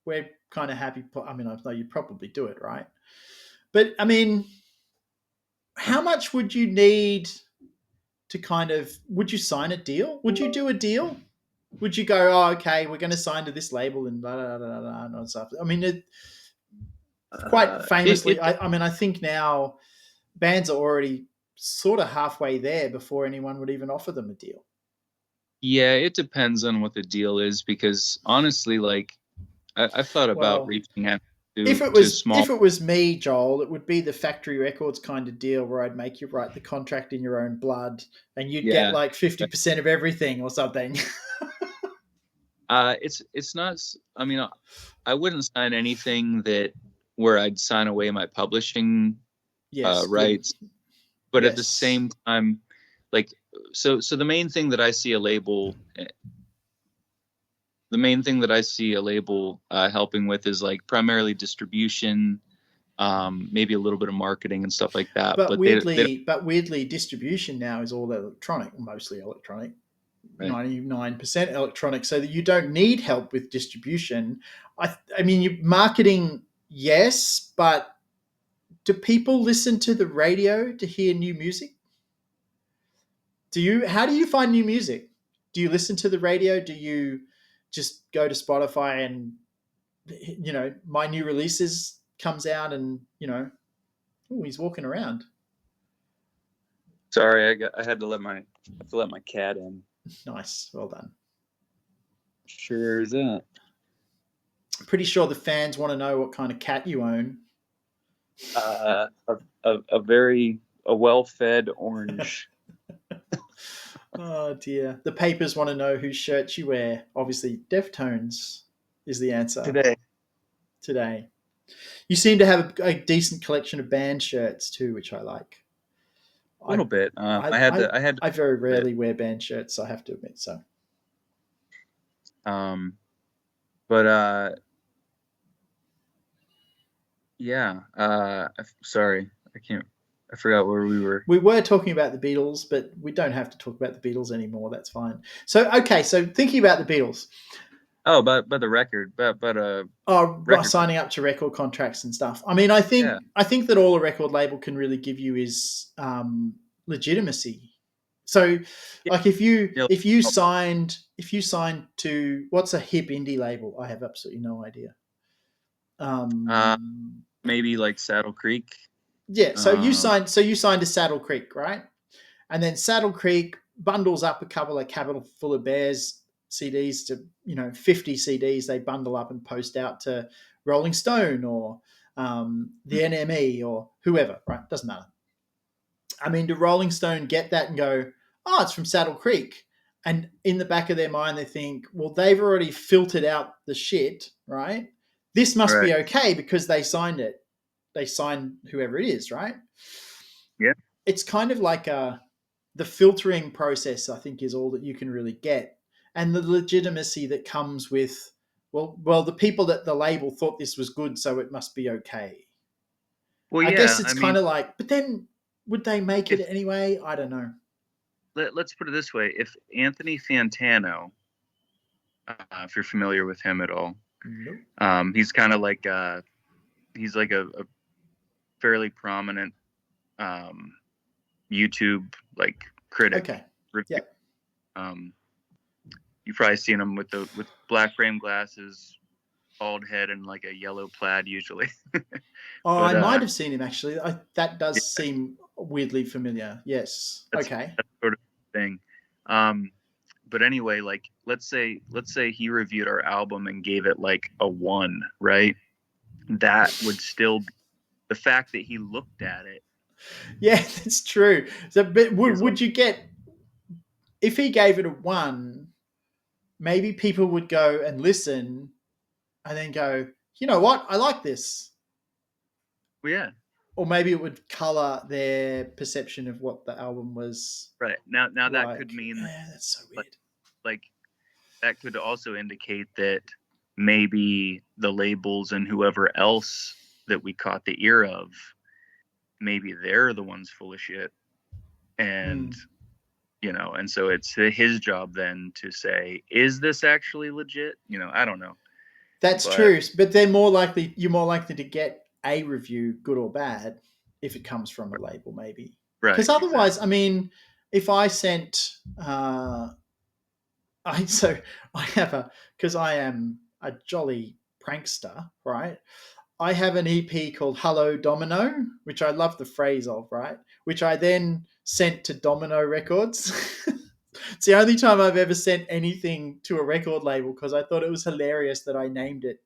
we're kind of happy? I mean, I know you'd probably do it, right? But I mean, how much would you need to would you sign a deal? Would you do a deal? Would you go, oh, okay, we're going to sign to this label and blah, blah, blah, blah, and stuff? I mean, quite It, famously, it I mean, I think now bands are already sort of halfway there before anyone would even offer them a deal. Yeah, it depends on what the deal is, because honestly, like, I've thought about Well, reaching out if to it to was small. if it was me, Joel, it would be the factory records kind of deal where I'd make you write the contract in your own blood, and you'd get Yeah. like 50% of everything or something. It's not. I mean, I wouldn't sign anything that where I'd sign away my publishing Yes, good. rights, but at the Yes, same time, like, so the main thing that I see a label helping with is like primarily distribution, maybe a little bit of marketing and stuff like that. but But they don't, weirdly, distribution now is all electronic, mostly electronic. right? 99% electronic, so that you don't need help with distribution. I mean, you marketing, yes, but do people listen to the radio to hear new music? How do you find new music? Do you listen to the radio? Do you just go to Spotify and my new releases comes out and oh, he's walking around. Sorry, I had to let my cat in. Nice, well done. Sure is that. Pretty sure the fans want to know what kind of cat you own. A well-fed orange. Oh dear. The papers want to know whose shirt you wear. Obviously, Deftones is the answer Today. today. You seem to have a decent collection of band shirts too, which I like. A little I bit. I I had to I very bit. rarely wear band shirts, I have to admit. So Um, but yeah. Sorry, I can't. I forgot where we were. we were talking about the Beatles, but we don't have to talk about the Beatles anymore. That's fine. So okay, so thinking about the Beatles, Oh, but the record, but record. signing up to record contracts and stuff. I mean, Yeah. I think that all a record label can really give you is legitimacy. So, Yeah. like Yeah. if you signed to what's a hip indie label, I have absolutely no idea. Uh, Um, Maybe like Saddle Creek. yeah, Um, so you signed to Saddle Creek, right? And then Saddle Creek bundles up a couple of Capital Full of Bears CDs to 50 CDs. They bundle up and post out to Rolling Stone or the NME or whoever, right? Doesn't matter. I mean, do Rolling Stone get that and go, oh, it's from Saddle Creek? And in the back of their mind, they think, well, they've already filtered out the shit, right? This must Right. be okay because they signed it. They signed whoever it is, right? Yeah. It's kind of like the filtering process, I think, is all that you can really get. And the legitimacy that comes with, well, the people at the label thought this was good, so it must be okay. Well, I guess yeah. it's I kind mean, of like, but then would they make it if anyway? I don't know. let's put it this way: if Anthony Fantano, if you're familiar with him at all, Nope. he's kind of like he's like a fairly prominent um, YouTube like critic Okay. review. Yep. Um, you've probably seen him with black frame glasses, bald head, and like a yellow plaid usually. Oh, But I might have seen him actually. That yeah, does seem weirdly familiar. Yes. that's Okay. sort of the thing. Um, but anyway, like let's say he reviewed our album and gave it like a 1, right? That would still be the fact that he looked at it Yeah, that's true. So, but is like, would you get if he gave it a one? Maybe people would go and listen, and then go, you know what? I like this. well, yeah, Or maybe it would color their perception of what the album was right. Now that could like. mean Yeah, that's so like weird. like that could also indicate that maybe the labels and whoever else that we caught the ear of, maybe they're the ones full of shit. And, Mm. and so it's his job then to say, is this actually legit? I don't know. That's But, true, but they're more likely. You're more likely to get a review, good or bad, if it comes from a label, maybe. Because right, otherwise, exactly. I mean, if I sent, I so I have a because I am a jolly prankster, right? I have an EP called Hello Domino, which I love the phrase of, right? Which I then sent to Domino Records. It's the only time I've ever sent anything to a record label because I thought it was hilarious that I named it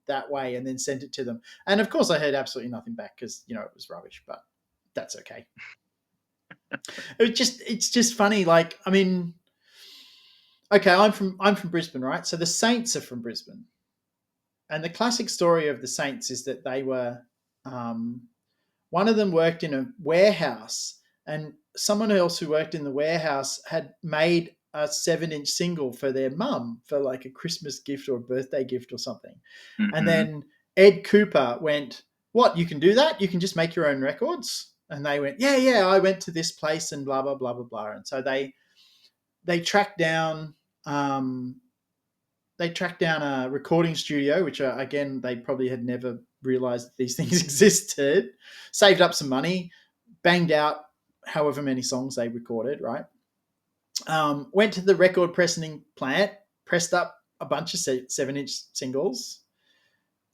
that way and then sent it to them. And of course, I heard absolutely nothing back because it was rubbish, but that's okay. It's just funny. Like, I mean, okay, I'm from Brisbane, right? So the Saints are from Brisbane, and the classic story of the Saints is that they were um, one of them worked in a warehouse, and someone else who worked in the warehouse had made a 7-inch single for their mum for like a Christmas gift or a birthday gift or something. And Hmm. then Ed Cooper went, "What? You can do that? You can just make your own records?" And they went, "Yeah, yeah. I went to this place and blah blah blah blah blah." And so they tracked down um, they tracked down a recording studio, which again they probably had never realized that these things existed. Saved up some money, banged out however many songs they recorded. Right, went to the record pressing plant, pressed up a bunch of 7-inch singles,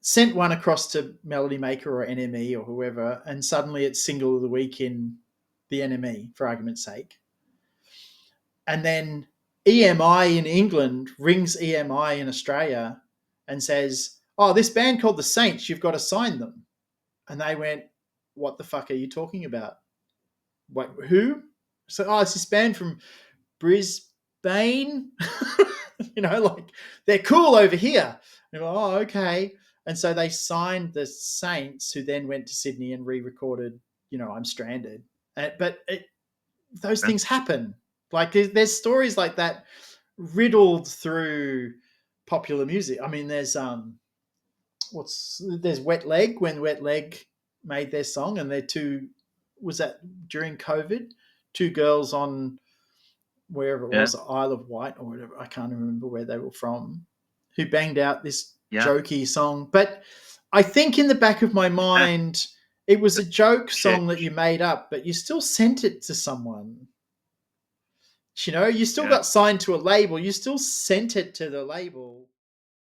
sent one across to Melody Maker or NME or whoever, and suddenly it's single of the week in the NME, for argument's sake. And then EMI in England rings EMI in Australia and says, "Oh, this band called the Saints, you've got to sign them." And they went, "What the fuck are you talking about? What, who?" So, "Oh, it's this band from Brisbane." Like they're cool over here. And like, "Oh, okay." And so they signed the Saints, who then went to Sydney and re-recorded, "I'm Stranded." But those things happen. Like there's stories like that riddled through popular music. I mean, there's Wet Leg when Wet Leg made their song, and they're two was that during COVID, two girls on wherever it Yeah. was, Isle of Wight or whatever. I can't remember where they were from, who banged out this Yeah. jokey song. But I think in the back of my Eh, mind, it was a joke shit. song that you made up, but you still sent it to someone. You still Yeah. got signed to a label. You still sent it to the label.